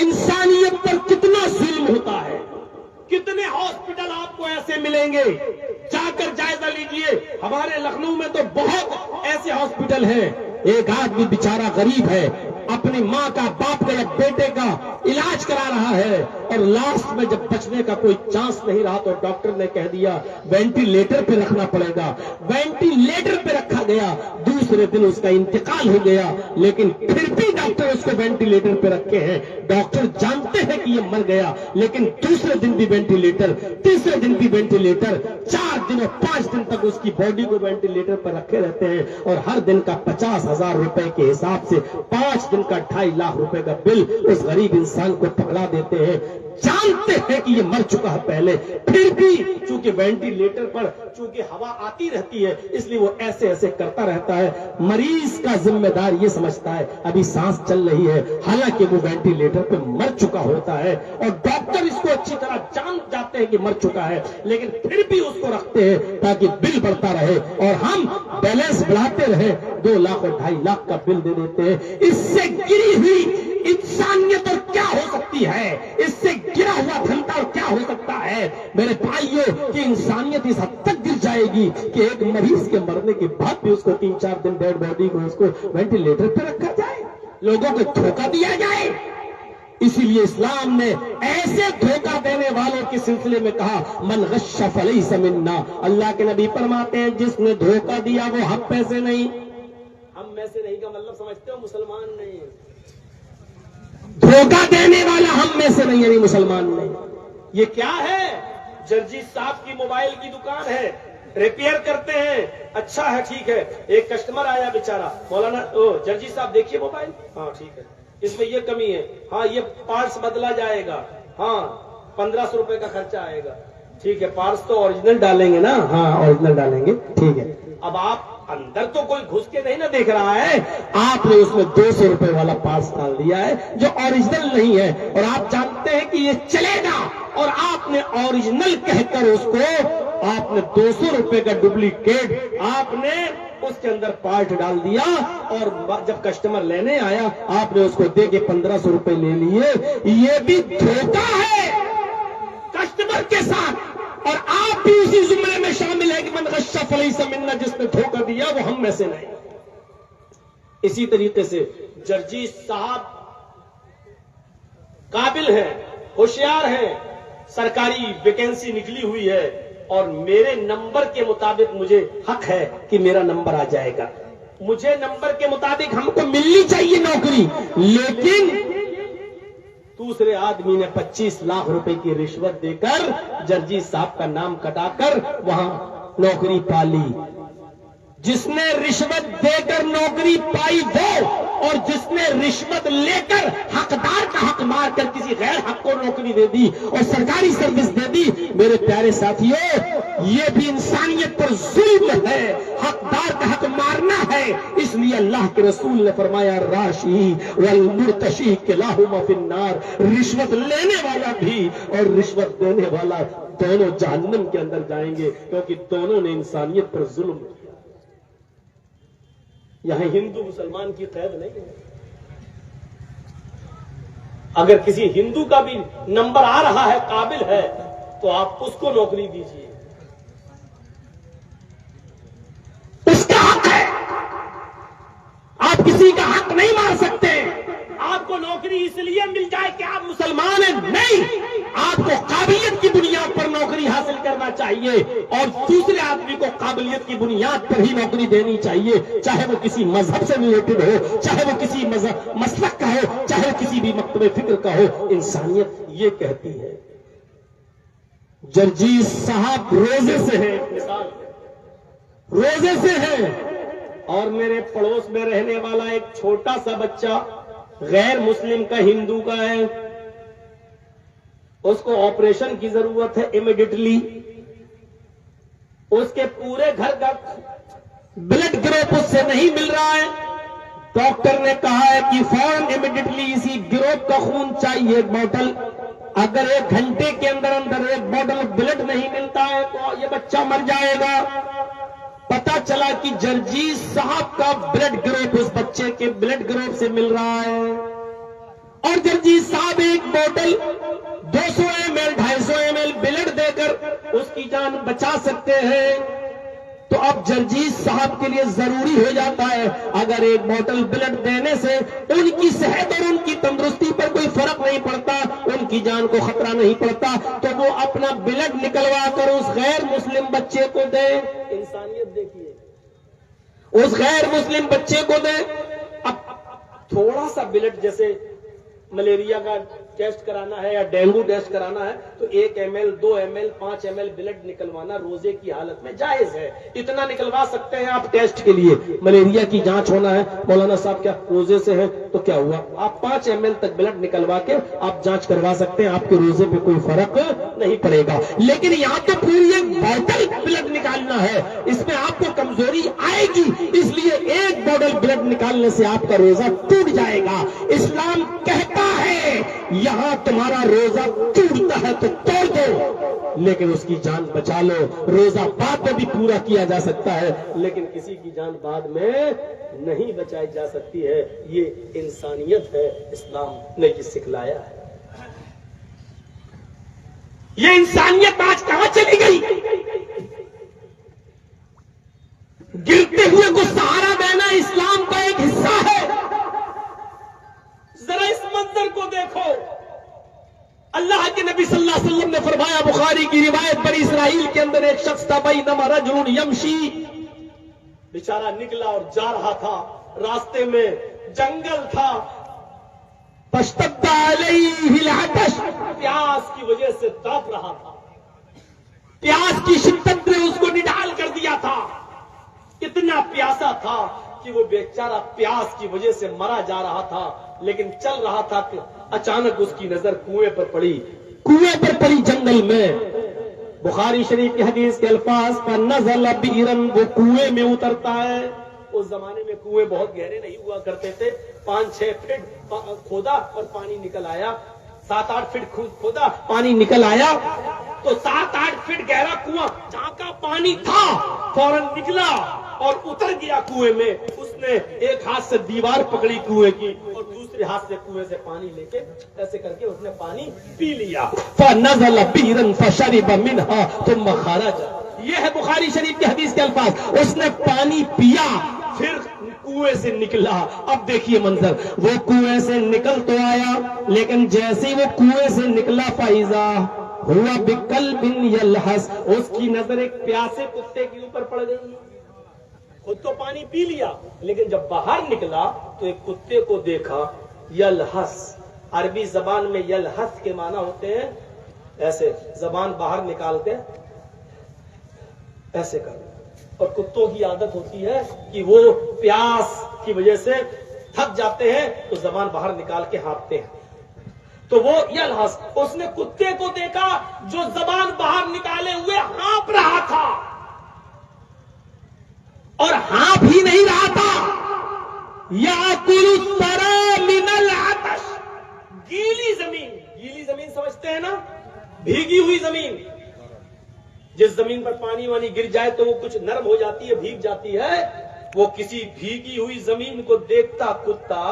انسانیت پر کتنا ظلم ہوتا ہے. کتنے ہاسپٹل آپ کو ایسے ملیں گے, جا کر جائزہ لیجئے. ہمارے لکھنؤ میں تو بہت ایسے ہاسپٹل ہیں. ایک آدمی بیچارہ غریب ہے, اپنی ماں کا, باپ کا یا بیٹے کا علاج کرا رہا ہے, اور لاسٹ میں جب بچنے کا کوئی چانس نہیں رہا تو ڈاکٹر نے کہہ دیا وینٹیلیٹر پہ رکھنا پڑے گا. وینٹیلیٹر پہ رکھا گیا, دوسرے دن اس کا انتقال ہو گیا, لیکن پھر بھی ڈاکٹر اس کو وینٹیلیٹر پہ رکھے ہیں. ڈاکٹر جانتے ہیں کہ یہ مر گیا, لیکن دوسرے دن بھی وینٹیلیٹر, تیسرے دن بھی وینٹیلیٹر, 4 دن اور 5 دن تک اس کی باڈی کو وینٹیلیٹر پر رکھے رہتے ہیں, اور ہر دن کا 50,000 روپے کے حساب سے 5 دن کا 2.5 لاکھ روپے کا بل اس غریب انسان کو پکڑا دیتے ہیں. جانتے ہیں کہ یہ مر چکا ہے پہلے, پھر بھی چونکہ وینٹیلیٹر پر چونکہ ہوا آتی رہتی ہے اس لیے وہ ایسے ایسے کرتا رہتا ہے. مریض کا ذمہ دار یہ سمجھتا ہے ابھی سانس چل رہی ہے, حالانکہ وہ وینٹیلیٹر پہ مر چکا ہوتا ہے, اور ڈاکٹر اس کو اچھی طرح جان جاتے ہیں کہ مر چکا ہے, لیکن پھر بھی اس کو رکھتے ہیں تاکہ بل بڑھتا رہے, اور ہم بیلنس بڑھاتے رہے. 2 لاکھ اور 2.5 لاکھ کا بل دے دیتے ہیں. اس سے گری ہوئی انسانیت اور کیا ہو سکتی ہے, اس سے گرا ہوا دھنتا اور کیا ہو سکتا ہے میرے بھائیوں, کہ انسانیت اس حد تک گر جائے گی کہ ایک مریض کے مرنے کے بعد بھی اس کو 3-4 دن ڈیڈ باڈی کو اس کو وینٹیلیٹر پہ رکھا جائے, لوگوں کو دھوکہ دیا جائے. اسی لیے اسلام نے ایسے دھوکہ دینے والوں کے سلسلے میں کہا من غش فلیس منا. اللہ کے نبی فرماتے ہیں جس نے دھوکہ دیا وہ ہم میں سے نہیں. ہم میں سے نہیں کا مطلب سمجھتے ہو, مسلمان نہیں. دھوکہ دینے والا ہم میں سے نہیں, یعنی مسلمان نہیں. یہ کیا ہے؟ جرجیت صاحب کی موبائل کی دکان ہے, ریپیئر کرتے ہیں. اچھا ہے, ٹھیک ہے. ایک کسٹمر آیا بیچارہ, مولانا جرجیت صاحب دیکھیے موبائل, ہاں ٹھیک ہے, اس میں یہ کمی ہے, ہاں یہ پارٹس بدلا جائے گا, ہاں 1500 روپے کا خرچہ آئے گا, ٹھیک ہے. پارٹس تو اوریجنل ڈالیں گے نا, ہاں اوریجنل ڈالیں گے, ٹھیک ہے. اب آپ اندر تو کوئی گھس کے نہیں نہ دیکھ رہا ہے, آپ نے اس میں 200 روپے والا پارٹس ڈال دیا ہے جو اوریجنل نہیں ہے, اور آپ جانتے ہیں کہ یہ چلے گا, اور آپ نے اوریجنل کہہ کر اس کو آپ نے 200 روپے کا ڈپلیکیٹ آپ نے اس کے اندر پارٹ ڈال دیا, اور جب کسٹمر لینے آیا آپ نے اس کو دے کے 1500 روپے لے لیے. یہ بھی دھوکہ ہے کسٹمر کے ساتھ, اور آپ بھی اسی زمرے میں شامل ہے کہ من غش فلیس منا, جس نے دھوکہ دیا وہ ہم میں سے نہیں. اسی طریقے سے جرجیت صاحب قابل ہیں, ہوشیار ہیں, سرکاری ویکینسی نکلی ہوئی ہے, اور میرے نمبر کے مطابق مجھے حق ہے کہ میرا نمبر آ جائے گا. مجھے نمبر کے مطابق ہم کو ملنی چاہیے نوکری, لیکن دوسرے آدمی نے 25 لاکھ روپے کی رشوت دے کر جرجیت صاحب کا نام کٹا کر وہاں نوکری پا لی. جس نے رشوت دے کر نوکری پائی وہ, اور جس نے رشوت لے کر حقدار کا حق مار کر کسی غیر حق کو نوکری دے دی اور سرکاری سروس دے دی, میرے پیارے ساتھیوں یہ بھی انسانیت پر ظلم ہے, حقدار کا حق مارنا ہے. اس لیے اللہ کے رسول نے فرمایا راشی والمرتشی کلاہما فی النار, رشوت لینے والا بھی اور رشوت دینے والا دونوں جہنم کے اندر جائیں گے, کیونکہ دونوں نے انسانیت پر ظلم کیا. یہاں ہندو مسلمان کی قید نہیں ہے. اگر کسی ہندو کا بھی نمبر آ رہا ہے, قابل ہے, تو آپ اس کو نوکری دیجیے, اس کا حق ہے. آپ کسی کا حق نہیں مار سکتے. آپ کو نوکری اس لیے مل جائے کہ آپ مسلمان ہیں, نہیں, آپ کو قابلیت کی بنیاد پر نوکری حاصل کرنا چاہیے, اور دوسرے آدمی کو قابلیت کی بنیاد پر ہی نوکری دینی چاہیے, چاہے وہ کسی مذہب سے ریلیٹڈ ہو, چاہے وہ کسی مسلک کا ہو, چاہے وہ کسی بھی مکتب فکر کا ہو. انسانیت یہ کہتی ہے. جرجیت صاحب روزے سے ہیں, مثال روزے سے ہیں, اور میرے پڑوس میں رہنے والا ایک چھوٹا سا بچہ غیر مسلم کا, ہندو کا ہے, اس کو آپریشن کی ضرورت ہے امیڈیٹلی. اس کے پورے گھر کا بلڈ گروپ اس سے نہیں مل رہا ہے. ڈاکٹر نے کہا ہے کہ فوراً امیڈیٹلی اسی گروپ کا خون چاہیے, ایک بوٹل. اگر 1 گھنٹے کے اندر اندر 1 بوٹل بلڈ نہیں ملتا ہے تو یہ بچہ مر جائے گا. پتا چلا کہ جرجیت صاحب کا بلڈ گروپ اس بچے کے بلڈ گروپ سے مل رہا ہے, اور جرجیت صاحب 200 ml 250 ml بلڈ دے کر اس کی جان بچا سکتے ہیں، تو اب جرجیز صاحب کے لیے ضروری ہو جاتا ہے اگر ایک بوتل بلڈ دینے سے ان کی صحت اور ان کی تندرستی پر کوئی فرق نہیں پڑتا، ان کی جان کو خطرہ نہیں پڑتا، تو وہ اپنا بلڈ نکلوا کر اس غیر مسلم بچے کو دے۔ انسانیت دیکھیے، اس غیر مسلم بچے کو دے۔ اب تھوڑا سا بلڈ، جیسے ملیریا کا ٹیسٹ کرانا ہے یا ڈینگو ٹیسٹ کرانا ہے تو 1 ml 2 ml 5 ml بلڈ نکلوانا روزے کی حالت میں جائز ہے، اتنا نکلوا سکتے ہیں آپ ٹیسٹ کے لیے۔ ملیریا کی جانچ ہونا ہے، مولانا صاحب کیا روزے سے ہے تو کیا ہوا، آپ 5 ml تک بلڈ نکلوا کے آپ جانچ کروا سکتے ہیں، آپ کے روزے پہ کوئی فرق نہیں پڑے گا۔ لیکن یہاں تو پوری ایک بوتل بلڈ نکالنا ہے، اس میں آپ کو کمزوری آئے گی، اس لیے ایک بوتل بلڈ نکالنے سے آپ کا روزہ ٹوٹ جائے گا۔ اسلام کہتا ہے یہاں تمہارا روزہ ٹوٹتا ہے تو توڑ دو، لیکن اس کی جان بچا لو۔ روزہ بعد میں بھی پورا کیا جا سکتا ہے، لیکن کسی کی جان بعد میں نہیں بچائی جا سکتی ہے۔ یہ انسانیت ہے، اسلام نے یہ سکھلایا ہے۔ یہ انسانیت آج کہاں چلی گئی؟ گرتے ہوئے کو سہارا دینا اسلام کا ایک حصہ ہے۔ ذرا اس منظر کو دیکھو، اللہ کے نبی صلی اللہ علیہ وسلم نے فرمایا، بخاری کی روایت، بنی اسرائیل کے اندر ایک شخص تھا، بینما رجل یمشی، بیچارہ نکلا اور جا رہا تھا، راستے میں جنگل تھا، فاشتد علیہ العطش، پیاس کی وجہ سے تڑپ رہا تھا، پیاس کی شدت نے اس کو نڈال کر دیا تھا، اتنا پیاسا تھا کہ وہ بیچارہ پیاس کی وجہ سے مرا جا رہا تھا، لیکن چل رہا تھا کہ اچانک اس کی نظر کنویں پر پڑی جنگل میں۔ بخاری شریف کی حدیث کے الفاظ پر نزل بیرن، وہ کنویں میں اترتا ہے۔ اس زمانے میں کنویں بہت گہرے نہیں ہوا کرتے تھے، 5-6 فٹ کھودا اور پانی نکل آیا، 7-8 فٹ کھودا پانی نکل آیا، تو 7-8 فٹ گہرا کنواں، جہاں کا پانی تھا فوراً نکلا اور اتر گیا کنویں میں۔ اس نے ایک ہاتھ سے دیوار پکڑی کنویں کی اور دوسرے ہاتھ سے کنویں سے پانی لے کے ایسے کر کے اس نے پانی پی لیا۔ فَنَزَلَ بِئْرًا فَشَرِبَ مِنْهَا ثُمَّ خَرَجَ، یہ ہے بخاری شریف کی حدیث کے الفاظ۔ اس نے پانی پیا، پھر کنویں سے نکلا۔ اب دیکھیے منظر، وہ کنویں سے نکل تو آیا، لیکن جیسے وہ کنویں سے نکلا فَإِذَا ہوا بِقَلْبٍ يَلْحَسْ، اس کی نظر ایک پیاسے کتے کے اوپر پڑ گئی۔ خود تو پانی پی لیا، لیکن جب باہر نکلا تو ایک کتے کو دیکھا، یلحس، عربی زبان میں یلحس کے معنی ہوتے ہیں ایسے، زبان باہر نکالتے ایسے کر، اور کتوں کی عادت ہوتی ہے کہ وہ پیاس کی وجہ سے تھک جاتے ہیں تو زبان باہر نکال کے ہانپتے ہیں، تو وہ یلحس، اس نے کتے کو دیکھا جو زبان باہر نکالے ہوئے ہانپ رہا تھا، اور ہانپ ہی نہیں رہا تھا، یاکل الثری من العطش، گیلی زمین سمجھتے ہیں نا، بھیگی ہوئی زمین، جس زمین پر پانی وانی گر جائے تو وہ کچھ نرم ہو جاتی ہے، بھیگ جاتی ہے، وہ کسی بھیگی ہوئی زمین کو دیکھتا کتا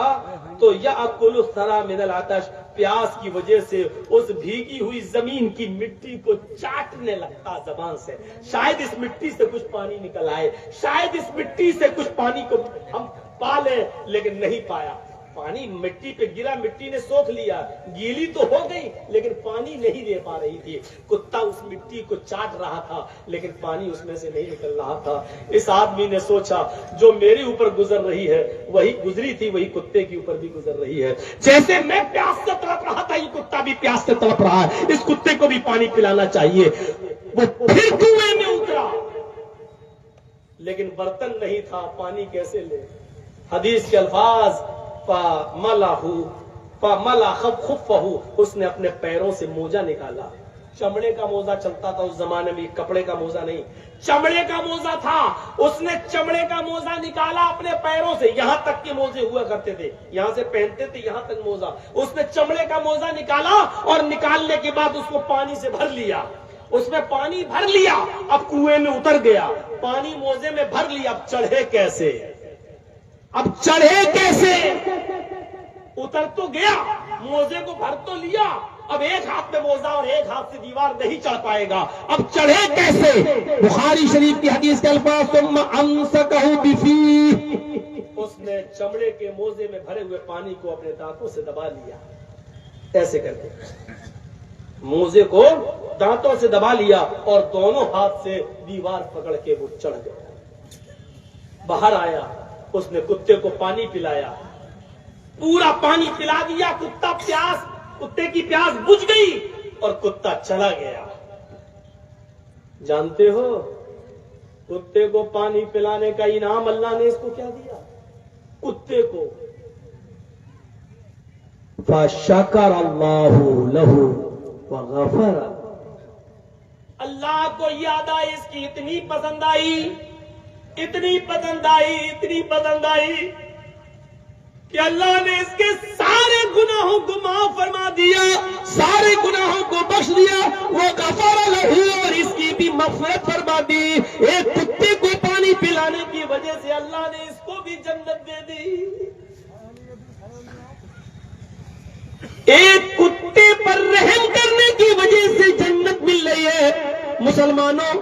تو یاکل الثری من العطش، پیاس کی وجہ سے اس بھیگی ہوئی زمین کی مٹی کو چاٹنے لگتا زبان سے، شاید اس مٹی سے کچھ پانی نکل آئے، شاید اس مٹی سے کچھ پانی کو ہم پا لیں، لیکن نہیں پایا۔ پانی مٹی پہ گرا، مٹی نے سوکھ لیا، گیلی تو ہو گئی لیکن پانی نہیں دے پا رہی تھی، کتا اس مٹی کو چاٹ رہا تھا لیکن پانی اس میں سے نہیں نکل رہا تھا۔ اس آدمی نے سوچا جو میرے اوپر گزر رہی ہے وہی گزری تھی، وہی کتے کے اوپر بھی گزر رہی ہے، جیسے میں پیاس سے تڑپ رہا تھا یہ کتا بھی پیاس سے تڑپ رہا ہے، اس کتے کو بھی پانی پلانا چاہیے۔ وہ پھر کنویں میں اترا، لیکن برتن نہیں تھا، پانی کیسے لے؟ حدیث کے الفاظ فَمَلَا خَفَّهُ، اس نے اپنے پیروں سے موزہ نکالا، چمڑے کا موزہ چلتا تھا اس زمانے میں، کپڑے کا موزہ نہیں، چمڑے کا موزہ تھا، اس نے چمڑے کا موزہ نکالا اپنے پیروں سے، یہاں تک کے موزے ہوا کرتے تھے، یہاں سے پہنتے تھے یہاں تک موزہ، اس نے چمڑے کا موزہ نکالا اور نکالنے کے بعد اس کو پانی سے بھر لیا، اس میں پانی بھر لیا، اب کنویں میں اتر گیا، پانی موزے میں بھر لیا، اب چڑھے کیسے؟ اتر تو گیا، موزے کو بھر تو لیا، اب ایک ہاتھ میں موزہ اور ایک ہاتھ سے دیوار نہیں چڑھ پائے گا. اب چڑھے کیسے؟ بخاری شریف کی حدیث کے الفاظ ثم امسکہ بفیہ، اس نے چمڑے کے موزے میں بھرے ہوئے پانی کو اپنے دانتوں سے دبا لیا. ایسے کر کے موزے کو دانتوں سے دبا لیا اور دونوں ہاتھ سے دیوار پکڑ کے وہ چڑھ گیا. باہر آیا، اس نے کتے کو پانی پلایا، پورا پانی پلا دیا. کتے کی پیاس بجھ گئی اور کتا چلا گیا. جانتے ہو کتے کو پانی پلانے کا انعام اللہ نے اس کو کیا دیا؟ کتے کو فَشَكَرَ اللَّهُ لَهُ وَغَفَرَ، اللہ کو یاد آئی، اس کی اتنی پسند آئی، اتنی پسند آئی، اتنی پسند آئی کہ اللہ نے اس کے سارے گناہوں کو معاف فرما دیا، سارے گناہوں کو بخش دیا. وہ غفر لہ، اور اس کی بھی مغفرت فرما دی. ایک کتے کو پانی پلانے کی وجہ سے اللہ نے اس کو بھی جنت دے دی. ایک کتے پر رحم کرنے کی وجہ سے جنت مل رہی ہے. مسلمانوں،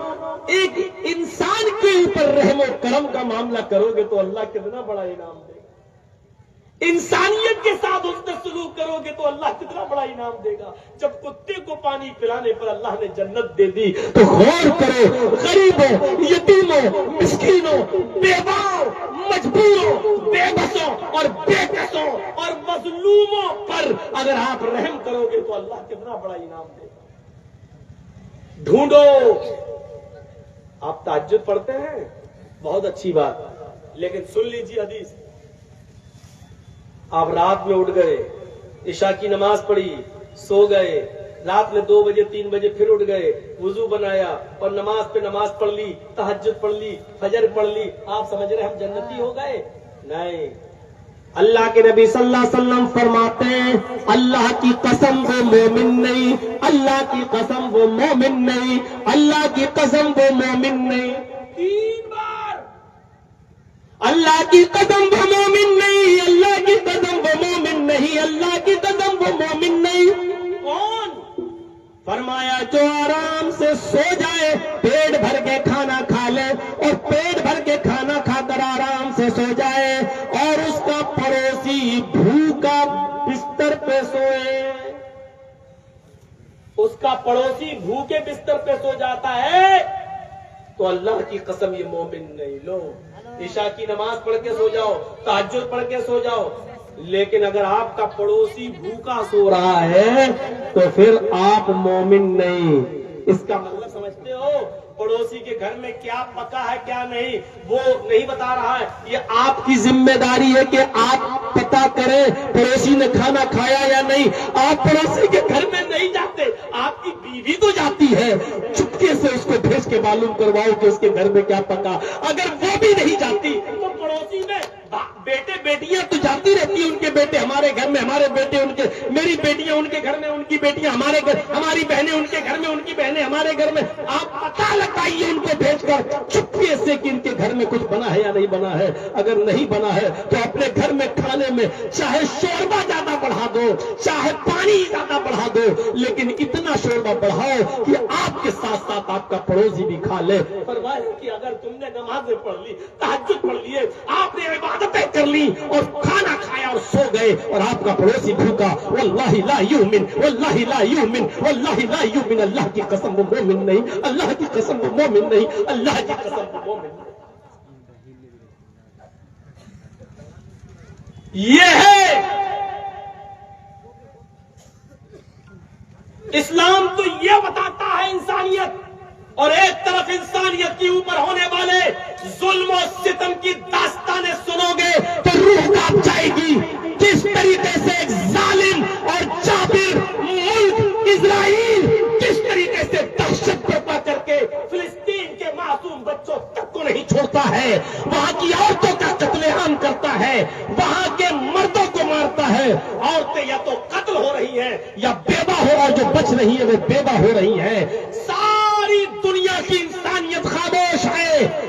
ایک انسان کے اوپر رحم و کرم کا معاملہ کرو گے تو اللہ کتنا بڑا انعام دے گا. انسانیت کے ساتھ اس نے سلوک کرو گے تو اللہ کتنا بڑا انعام دے گا. جب کتے کو پانی پلانے پر اللہ نے جنت دے دی تو غور کرو، غریبوں، یتیموں، مسکینوں، بیواؤں، مجبوروں، بے بسوں اور بے کسوں اور مظلوموں پر اگر آپ رحم کرو گے تو اللہ کتنا بڑا انعام دے گا. ڈھونڈو. آپ تہجد پڑھتے ہیں، بہت اچھی بات، لیکن سن لیجیے حدیث. آپ رات میں اٹھ گئے، عشاء کی نماز پڑھی، سو گئے، رات میں 2 بجے 3 بجے پھر اٹھ گئے، وضو بنایا اور نماز پہ نماز پڑھ لی، تہجد پڑھ لی، فجر پڑھ لی. آپ سمجھ رہے ہم جنتی ہو گئے؟ نہیں. اللہ کے نبی صلی اللہ علیہ وسلم فرماتے ہیں اللہ کی قسم وہ مومن نہیں، اللہ کی قسم وہ مومن نہیں، اللہ کی قسم وہ مومن نہیں. 3 بار اللہ کی قسم وہ مومن نہیں، اللہ کی قسم وہ مومن نہیں، اللہ کی قسم وہ مومن نہیں. کون؟ فرمایا جو آرام سے سو جائے، پیٹ بھر کے کھانا کھا لے اور پیٹ بھر کے کھانا کھا کر آرام سے سو جائے اور اس کا پڑوسی بھوکا بستر پہ سوئے. اس کا پڑوسی بھوکے بستر پہ سو جاتا ہے تو اللہ کی قسم یہ مومن نہیں. لو، عشاء کی نماز پڑھ کے سو جاؤ، تہجد پڑھ کے سو جاؤ، لیکن اگر آپ کا پڑوسی بھوکا سو رہا ہے تو پھر آپ مومن نہیں. اس کا مطلب سمجھتے ہو؟ پڑوسی کے گھر میں کیا پکا ہے کیا نہیں وہ نہیں بتا رہا ہے. یہ آپ کی ذمہ داری ہے کہ آپ پتہ کریں پڑوسی نے کھانا کھایا یا نہیں. آپ پڑوسی کے گھر میں نہیں جاتے، آپ کی بیوی تو جاتی ہے، چپکے سے اس کو بھیج کے معلوم کرواؤ کہ اس کے گھر میں کیا پکا. اگر وہ بھی نہیں جاتی تو پڑوسی میں بیٹے بیٹیاں تو جاتی رہتی ہیں، ان کے بیٹے ہمارے گھر میں، ہمارے بیٹے ان کے، میری بیٹیاں ان کے گھر میں، ان کی بیٹیاں ہمارے گھر، ہماری بہنیں ان کے گھر میں، ان کی بہنیں ہمارے گھر میں. آپ پتہ لگائیے ان کو بھیج کر چپکے سے کہ ان کے گھر میں کچھ بنا ہے یا نہیں بنا ہے. اگر نہیں بنا ہے تو اپنے گھر میں کھانے میں چاہے شوربہ زیادہ بڑھا دو، چاہے پانی زیادہ بڑھا دو، لیکن اتنا شوربہ بڑھاؤ کہ آپ کے ساتھ ساتھ آپ کا پڑوسی بھی کھا لے. فرمایا کہ اگر تم نے نمازیں پڑھ لی، تہجد پڑھ لیے، آپ نے عبادتیں کر لی اور کھانا کھایا اور سو گئے اور آپ کا پڑوسی بھوکا، واللہ لا یؤمن، واللہ لا یؤمن، واللہ لا یؤمن. اللہ کی قسم وہ مومن نہیں، اللہ کی قسم وہ مومن نہیں، اللہ کی قسم وہ مومن نہیں. یہ ہے اسلام. تو یہ بتاتا ہے انسانیت، اور ایک طرف انسانیت کے اوپر ہونے والے ظلم و ستم کی داستانیں سنو گے تو روح کانپ جائے گی. کس طریقے سے ایک ظالم اور جابر ملک اسرائیل کس طریقے سے دہشت برپا کر کے فلسطین کے معصوم بچوں تک کو نہیں چھوڑتا ہے، وہاں کی عورتوں کا قتل عام کرتا ہے، وہاں کے مردوں کو مارتا ہے. عورتیں یا تو قتل ہو رہی ہیں یا بیوہ ہو، اور جو بچ رہی ہیں وہ بیوہ ہو رہی ہیں. ساری دنیا کی انسانیت خاموش ہے.